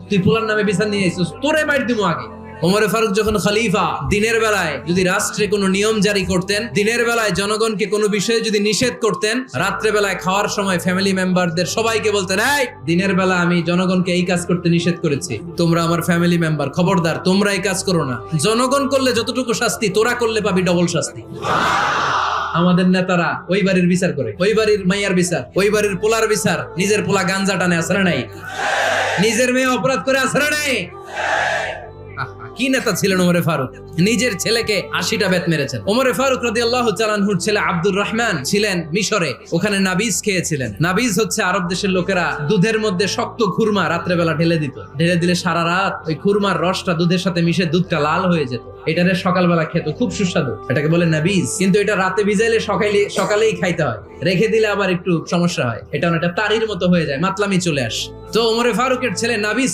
তুই পোলার নামে বিচার নিয়ে এসেছিস, তোরে মাইর দিব আগে। ওমরে ফারুক যখন খলিফা, দিনের বেলায় যদি রাষ্ট্রে কোনো নিয়ম জারি করতেন, দিনের বেলায় জনগণকে কোনো বিষয়ে যদি নিষেধ করতেন, রাত্রে বেলায় খাওয়ার সময় ফ্যামিলি মেম্বারদের সবাইকে বলতেন, এই দিনের বেলা আমি জনগণকে এই কাজ করতে নিষেধ করেছি, তোমরা আমার ফ্যামিলি মেম্বার, খবরদার তোমরা এই কাজ করো না। জনগণ করলে যতটুকু শাস্তি, তোরা করলে পাবি ডবল শাস্তি। আমাদের নেতারা ওই বাড়ির বিচার করে, ওই বাড়ির মাইয়ার বিচার, ওই বাড়ির পোলার বিচার, নিজের পোলা গাঞ্জা টানে আসরে নাই, নিজের মেয়ে অপরাধ করে আসরে নাই। কি নেতা ছিলেন ওমরে ফারুক, নিজের ছেলেকে 80টা বেত মেরেছেন। ওমরে ফারুক রাদিয়াল্লাহু তাআলা আনহুর ছেলে আব্দুর রহমান ছিলেন মিশরে, ওখানে নাবিজ খেয়েছিলেন। নাবিজ হচ্ছে আরব দেশের লোকেরা দুধের মধ্যে শক্ত খুরমা রাত্রে বেলা ঢেলে দিত, ঢেলে দিলে সারা রাত ওই খুরমার রসটা দুধের সাথে মিশে দুধটা লাল হয়ে যেত, এটারে সকালবেলা খেত, খুব সুস্বাদু, এটাকে বলে নাবিজ। কিন্তু এটা রাতে ভিজাইলে সকালেই খাইতে হয়, রেখে দিলে আবার একটু সমস্যা হয়, এটা অনেকটা তারির মতো হয়ে যায়, মাতলামি চলে আসে। তো ওমরে ফারুকের ছেলে নাবিজ